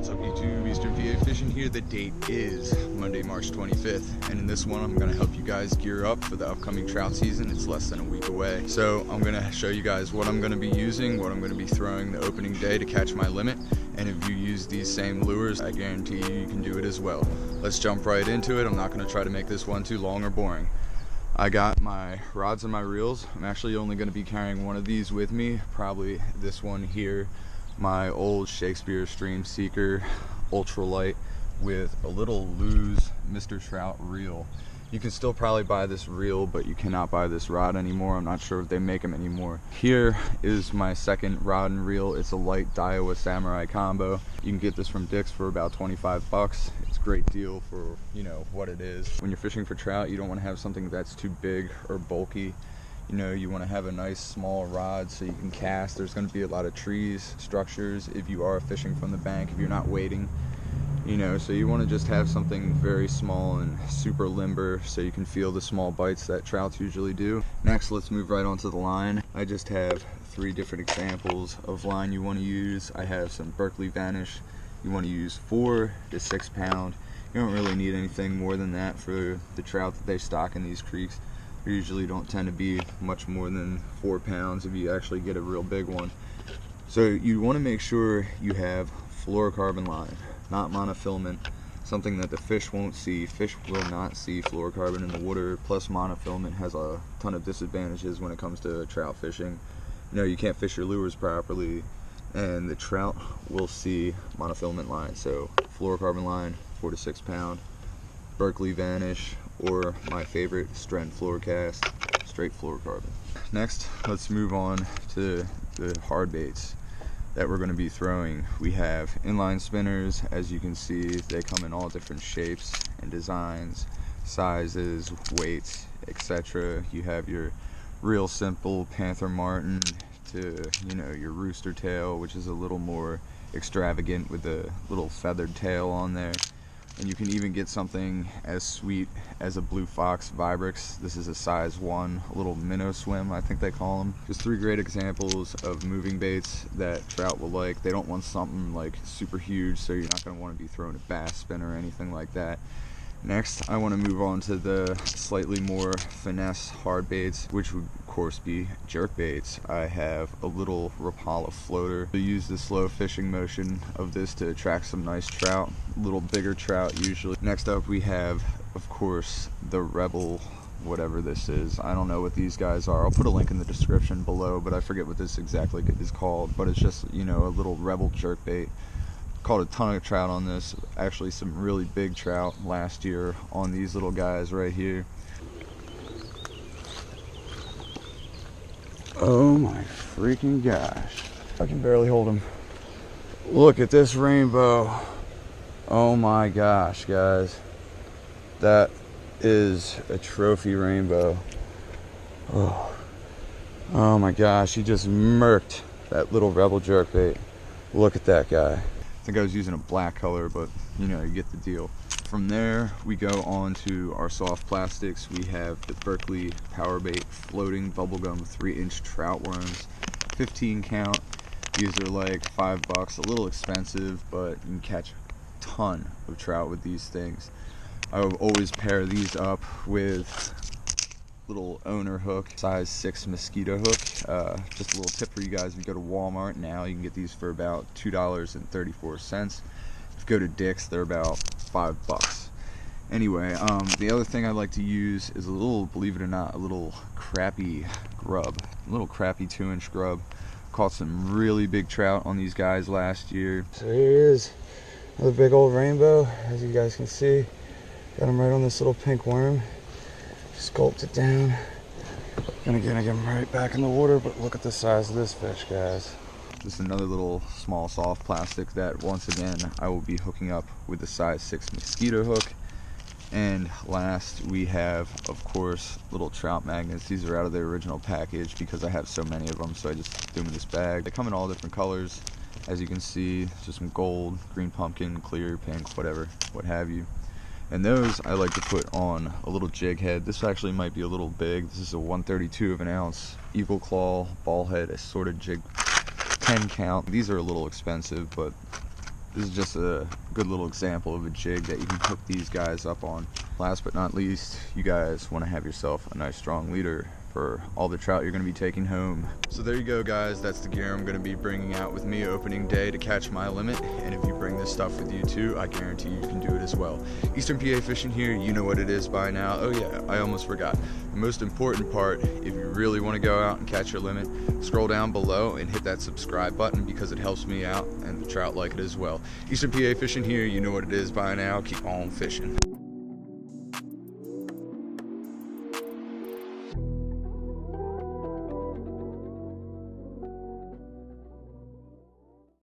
What's up YouTube, Eastern PA Fishing here. The date is Monday, March 25th, and in this one I'm going to help you guys gear up for the upcoming trout season. It's less than a week away. So I'm going to show you guys what I'm going to be using, what I'm going to be throwing the opening day to catch my limit, and if you use these same lures, I guarantee you can do it as well. Let's jump right into it. I'm not going to try to make this one too long or boring. I got my rods and my reels. I'm actually only going to be carrying one of these with me, probably this one here. My old Shakespeare Stream Seeker ultralight with a little loose Mr. Trout reel. You can still probably buy this reel, but you cannot buy this rod anymore. I'm not sure if they make them anymore. Here is my second rod and reel. It's a light Daiwa Samurai combo. You can get this from Dick's for about 25 bucks. It's a great deal for, you know, what it is. When you're fishing for trout, you don't want to have something that's too big or bulky. You know, you want to have a nice small rod so you can cast. There's going to be a lot of trees, structures if you are fishing from the bank, if you're not wading, you know, so you want to just have something very small and super limber so you can feel the small bites that trouts usually do. Next, let's move right onto the line. I just have 3 different examples of line you want to use. I have some Berkeley Vanish. You want to use 4 to 6 pound. You don't really need anything more than that for the trout that they stock in these creeks. They usually don't tend to be much more than 4 pounds if you actually get a real big one. So you want to make sure you have fluorocarbon line, not monofilament, something that the fish won't see. Fish will not see fluorocarbon in the water, plus monofilament has a ton of disadvantages when it comes to trout fishing. You know, you can't fish your lures properly, and the trout will see monofilament line. So fluorocarbon line, 4 to 6 pound, Berkeley Vanish, or my favorite, Strand Fluorocast, straight fluorocarbon. Next, let's move on to the hard baits that we're going to be throwing. We have inline spinners. As you can see, they come in all different shapes and designs, sizes, weights, etc. You have your real simple Panther Martin to, you know, your rooster tail, which is a little more extravagant with a little feathered tail on there. And you can even get something as sweet as a Blue Fox Vibrix. This is a size 1, a little minnow swim, I think they call them. Just 3 great examples of moving baits that trout will like. They don't want something like super huge, so you're not going to want to be throwing a bass spin or anything like that. Next, I want to move on to the slightly more finesse hard baits, which would of course be jerk baits. I have a little Rapala floater. I use the slow fishing motion of this to attract some nice trout, a little bigger trout usually. Next up we have, of course, the Rebel, whatever this is. I don't know what these guys are. I'll put a link in the description below, but I forget what this exactly is called. But it's just, you know, a little Rebel jerk bait. Caught a ton of trout on this, actually some really big trout last year on these little guys right here. Oh my freaking gosh, I can barely hold him. Look at this rainbow. Oh my gosh, guys, that is a trophy rainbow. Oh my gosh, he just murked that little Rebel jerkbait. Look at that guy. I think I was using a black color, but you know, you get the deal. From there, we go on to our soft plastics. We have the Berkeley Powerbait floating bubblegum 3-inch trout worms, 15 count. These are like 5 bucks, a little expensive, but you can catch a ton of trout with these things. I will always pair these up with little owner hook, size 6 mosquito hook. Just a little tip for you guys: if you go to Walmart now, you can get these for about $2.34. If you go to Dick's, they're about 5 bucks. Anyway, the other thing I like to use is a little, believe it or not, a little crappie grub, a little crappie 2-inch grub. Caught some really big trout on these guys last year. So here he is, another big old rainbow, as you guys can see. Got him right on this little pink worm. Sculpt it down. Gonna get him right back in the water, but look at the size of this fish, guys. This is another little small soft plastic that, once again, I will be hooking up with the size 6 mosquito hook. And last, we have, of course, little trout magnets. These are out of the original package because I have so many of them, so I just threw them in this bag. They come in all different colors, as you can see. Just some gold, green pumpkin, clear, pink, whatever, what have you. And those I like to put on a little jig head. This actually might be a little big. This is a 1/32 of an ounce Eagle Claw ball head, a sort of jig, 10 count. These are a little expensive, but This is just a good little example of a jig that you can hook these guys up on. Last but not least, you guys want to have yourself a nice strong leader for all the trout you're going to be taking home. So there you go, guys. That's the gear I'm going to be bringing out with me opening day to catch my limit. And if you bring this stuff with you too, I guarantee you can do it as well. Eastern PA Fishing here, you know what it is by now. Oh yeah, I almost forgot. The most important part, if you really want to go out and catch your limit, scroll down below and hit that subscribe button because it helps me out and the trout like it as well. Eastern PA Fishing here, you know what it is by now. Keep on fishing.